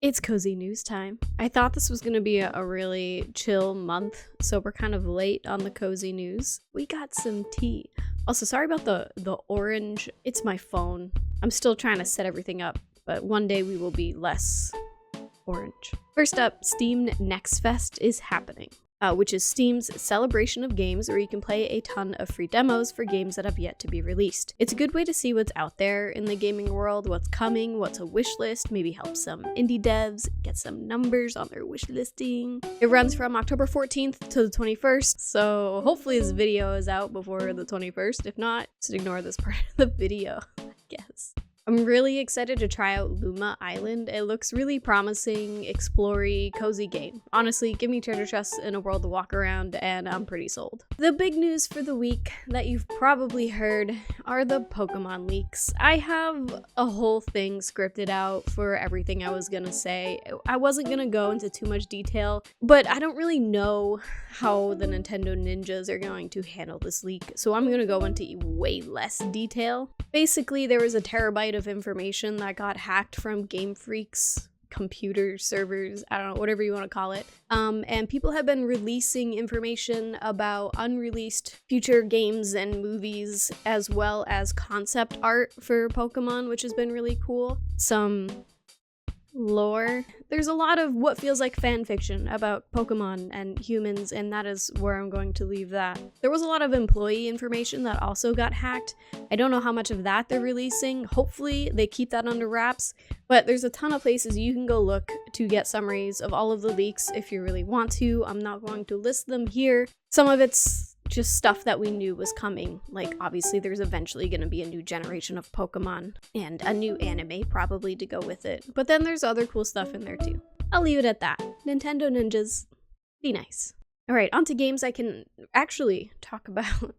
It's cozy news time. I thought this was going to be a really chill month, so we're kind of late on the cozy news. We got some tea. Also, sorry about the orange. It's my phone. I'm still trying to set everything up, but one day we will be less orange. First up, Steam Next Fest is happening. Which is Steam's celebration of games where you can play a ton of free demos for games that have yet to be released. It's a good way to see what's out there in the gaming world, what's coming, what's a wish list, maybe help some indie devs get some numbers on their wish listing. It runs from October 14th to the 21st, so hopefully this video is out before the 21st. If not, just ignore this part of the video, I guess. I'm really excited to try out Luma Island. It looks really promising, explory, cozy game. Honestly, give me treasure chests in a world to walk around and I'm pretty sold. The big news for the week that you've probably heard are the Pokemon leaks. I have a whole thing scripted out for everything I was gonna say. I wasn't gonna go into too much detail, but I don't really know how the Nintendo ninjas are going to handle this leak, so I'm gonna go into way less detail. Basically, there was a terabyte of information that got hacked from Game Freak's computer servers, I don't know, whatever you want to call it. And people have been releasing information about unreleased future games and movies, as well as concept art for Pokemon, which has been really cool. Some lore. There's a lot of what feels like fan fiction about Pokemon and humans, and that is where I'm going to leave that. There was a lot of employee information that also got hacked. I don't know how much of that they're releasing. Hopefully they keep that under wraps, but there's a ton of places you can go look to get summaries of all of the leaks if you really want to. I'm not going to list them here. Some of it's just stuff that we knew was coming. Like, obviously there's eventually going to be a new generation of Pokemon and a new anime probably to go with it. But then there's other cool stuff in there too. I'll leave it at that. Nintendo ninjas, be nice. All right, on to games I can actually talk about.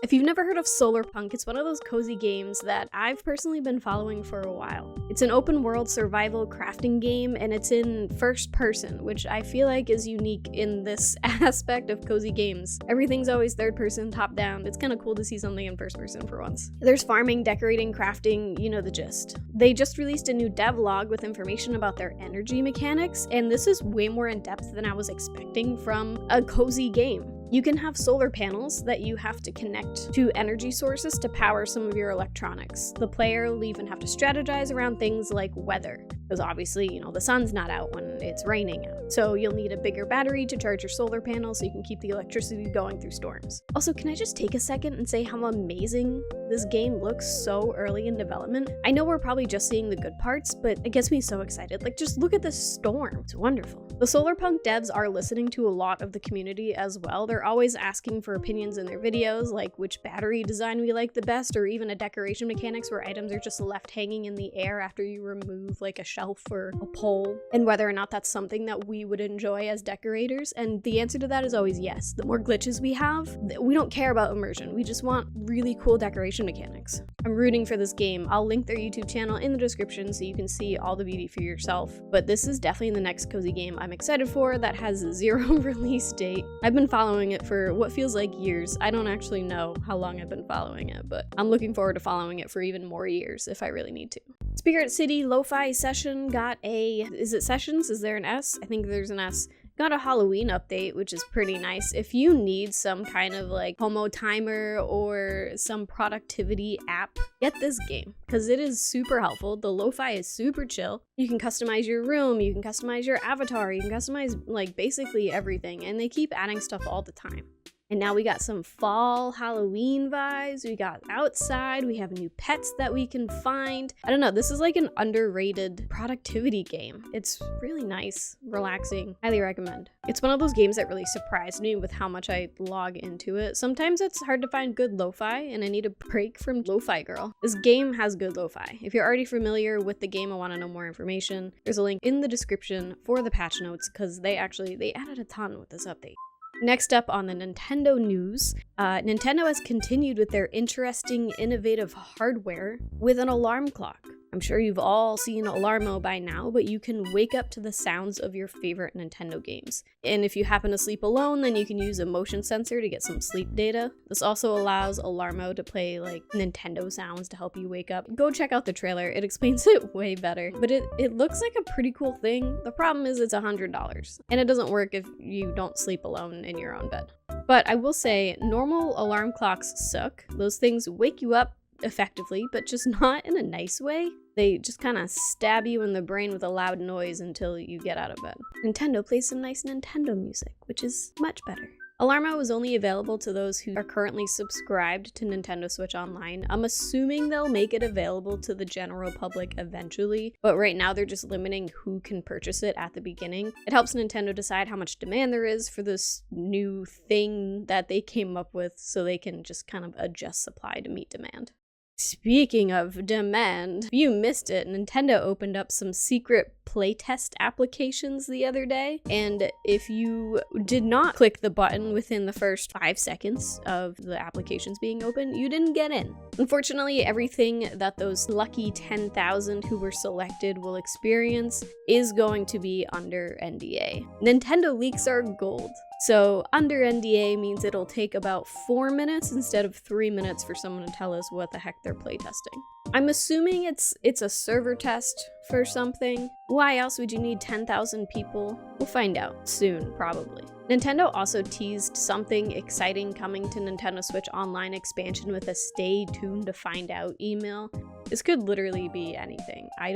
If you've never heard of Solarpunk, it's one of those cozy games that I've personally been following for a while. It's an open world survival crafting game, and it's in first person, which I feel like is unique in this aspect of cozy games. Everything's always third person, top down. It's kind of cool to see something in first person for once. There's farming, decorating, crafting, you know the gist. They just released a new devlog with information about their energy mechanics, and this is way more in depth than I was expecting from a cozy game. You can have solar panels that you have to connect to energy sources to power some of your electronics. The player will even have to strategize around things like weather, because obviously, you know, the sun's not out when it's raining out. So you'll need a bigger battery to charge your solar panel so you can keep the electricity going through storms. Also, can I just take a second and say how amazing this game looks so early in development? I know we're probably just seeing the good parts, but it gets me so excited. Like, just look at this storm. It's wonderful. The Solarpunk devs are listening to a lot of the community as well. They're always asking for opinions in their videos, like which battery design we like the best, or even a decoration mechanics where items are just left hanging in the air after you remove like a shelf or a pole, and whether or not that's something that we would enjoy as decorators. And the answer to that is always yes. The more glitches we have, we don't care about immersion. We just want really cool decoration mechanics. I'm rooting for this game. I'll link their YouTube channel in the description so you can see all the beauty for yourself. But this is definitely the next cozy game I'm excited for that has 0 release date. I've been following it for what feels like years. I don't actually know how long I've been following it, but I'm looking forward to following it for even more years if I really need to. Spirit City Lo-Fi Session got a... Is it Sessions? Is there an S? I think there's an S. Got a Halloween update, which is pretty nice. If you need some kind of like homo timer or some productivity app, get this game because it is super helpful. The lo-fi is super chill. You can customize your room, you can customize your avatar, you can customize like basically everything, and they keep adding stuff all the time. And now we got some fall Halloween vibes. We got outside. We have new pets that we can find. I don't know. This is like an underrated productivity game. It's really nice, relaxing. Highly recommend. It's one of those games that really surprised me with how much I log into it. Sometimes it's hard to find good lo-fi, and I need a break from lo-fi girl. This game has good lo-fi. If you're already familiar with the game and want to know more information, there's a link in the description for the patch notes because they added a ton with this update. Next up on the Nintendo news, Nintendo has continued with their interesting, innovative hardware with an alarm clock. I'm sure you've all seen Alarmo by now, but you can wake up to the sounds of your favorite Nintendo games. And if you happen to sleep alone, then you can use a motion sensor to get some sleep data. This also allows Alarmo to play like Nintendo sounds to help you wake up. Go check out the trailer, it explains it way better. But it looks like a pretty cool thing. The problem is it's $100, and it doesn't work if you don't sleep alone in your own bed. But I will say, normal alarm clocks suck. Those things wake you up effectively, but just not in a nice way. They just kind of stab you in the brain with a loud noise until you get out of bed. Nintendo plays some nice Nintendo music, which is much better. Alarmo is only available to those who are currently subscribed to Nintendo Switch Online. I'm assuming they'll make it available to the general public eventually, but right now they're just limiting who can purchase it at the beginning. It helps Nintendo decide how much demand there is for this new thing that they came up with, so they can just kind of adjust supply to meet demand. Speaking of demand, if you missed it, Nintendo opened up some secret playtest applications the other day, and if you did not click the button within the first 5 seconds of the applications being open, you didn't get in. Unfortunately, everything that those lucky 10,000 who were selected will experience is going to be under NDA. Nintendo leaks are gold. So under NDA means it'll take about 4 minutes instead of 3 minutes for someone to tell us what the heck they're playtesting. I'm assuming it's a server test for something. Why else would you need 10,000 people? We'll find out soon, probably. Nintendo also teased something exciting coming to Nintendo Switch Online expansion with a stay tuned to find out email. This could literally be anything. I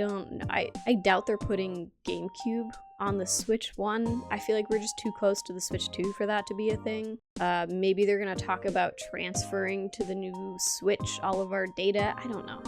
doubt they're putting GameCube on the Switch 1. I feel like we're just too close to the Switch 2 for that to be a thing. Maybe they're gonna talk about transferring to the new Switch all of our data. I don't know.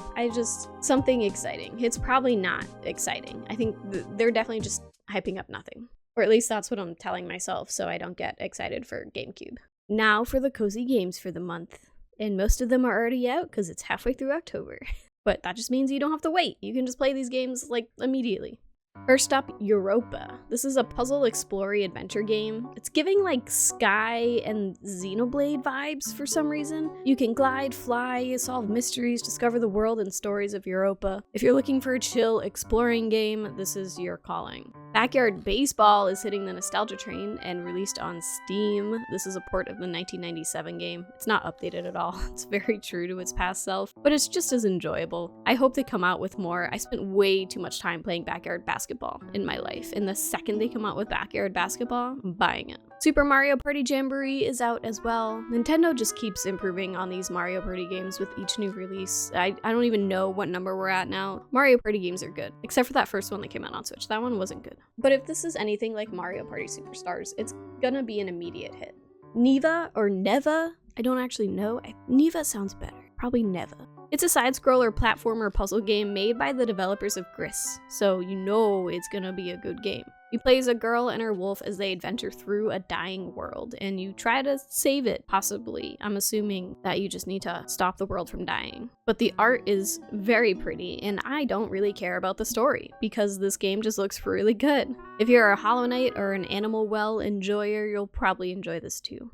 Something exciting. It's probably not exciting. I think they're definitely just hyping up nothing. Or at least that's what I'm telling myself, so I don't get excited for GameCube. Now for the cozy games for the month. And most of them are already out because it's halfway through October. But that just means you don't have to wait. You can just play these games like immediately. First up, Europa. This is a puzzle explory adventure game. It's giving like Sky and Xenoblade vibes for some reason. You can glide, fly, solve mysteries, discover the world and stories of Europa. If you're looking for a chill exploring game, this is your calling. Backyard Baseball is hitting the nostalgia train and released on Steam. This is a port of the 1997 game. It's not updated at all. It's very true to its past self, but it's just as enjoyable. I hope they come out with more. I spent way too much time playing Backyard Basketball in my life, and the second they come out with Backyard Basketball, I'm buying it. Super Mario Party Jamboree is out as well. Nintendo just keeps improving on these Mario Party games with each new release. I don't even know what number we're at now. Mario Party games are good, except for that first one that came out on Switch. That one wasn't good. But if this is anything like Mario Party Superstars, it's gonna be an immediate hit. Neva or Neva? I don't actually know. Neva sounds better. Probably Neva. It's a side-scroller platformer puzzle game made by the developers of Gris, so you know it's gonna be a good game. You play as a girl and her wolf as they adventure through a dying world, and you try to save it, possibly. I'm assuming that you just need to stop the world from dying. But the art is very pretty, and I don't really care about the story, because this game just looks really good. If you're a Hollow Knight or an Animal Well enjoyer, you'll probably enjoy this too.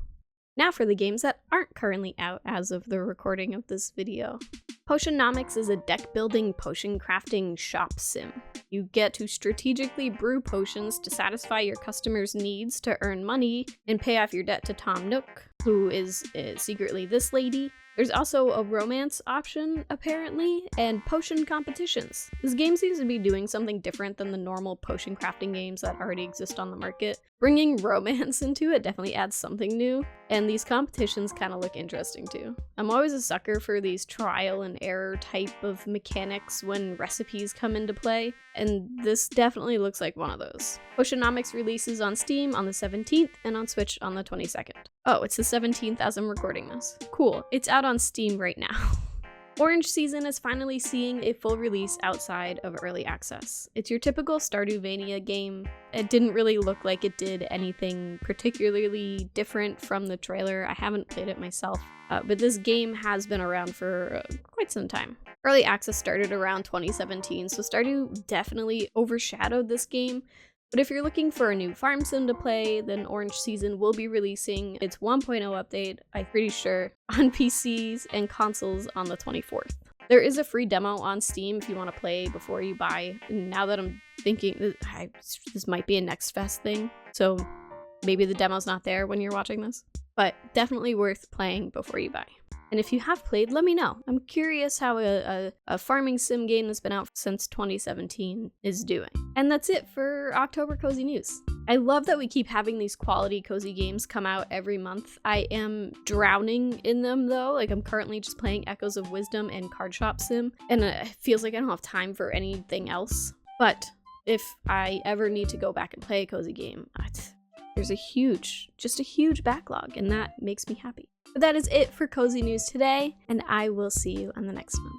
Now for the games that aren't currently out as of the recording of this video. Potionomics is a deck-building potion crafting shop sim. You get to strategically brew potions to satisfy your customers' needs to earn money and pay off your debt to Tom Nook, who is secretly this lady. There's also a romance option, apparently, and potion competitions. This game seems to be doing something different than the normal potion crafting games that already exist on the market. Bringing romance into it definitely adds something new, and these competitions kind of look interesting too. I'm always a sucker for these trial and error type of mechanics when recipes come into play, and this definitely looks like one of those. Potionomics releases on Steam on the 17th and on Switch on the 22nd. Oh, it's the 17th as I'm recording this. Cool, it's out on Steam right now. Orange Season is finally seeing a full release outside of early access. It's your typical Stardewvania game. It didn't really look like it did anything particularly different from the trailer. I haven't played it myself, but this game has been around for quite some time. Early access started around 2017, so Stardew definitely overshadowed this game. But if you're looking for a new farm sim to play, then Orange Season will be releasing its 1.0 update, I'm pretty sure, on PCs and consoles on the 24th. There is a free demo on Steam if you want to play before you buy. And now that I'm thinking, this might be a Next Fest thing, so maybe the demo's not there when you're watching this, but definitely worth playing before you buy. And if you have played, let me know. I'm curious how a farming sim game that's been out since 2017 is doing. And that's it for October Cozy News. I love that we keep having these quality cozy games come out every month. I am drowning in them though. Like, I'm currently just playing Echoes of Wisdom and Card Shop Sim, and it feels like I don't have time for anything else. But if I ever need to go back and play a cozy game, there's just a huge backlog, and that makes me happy. But that is it for Cozy News today, and I will see you on the next one.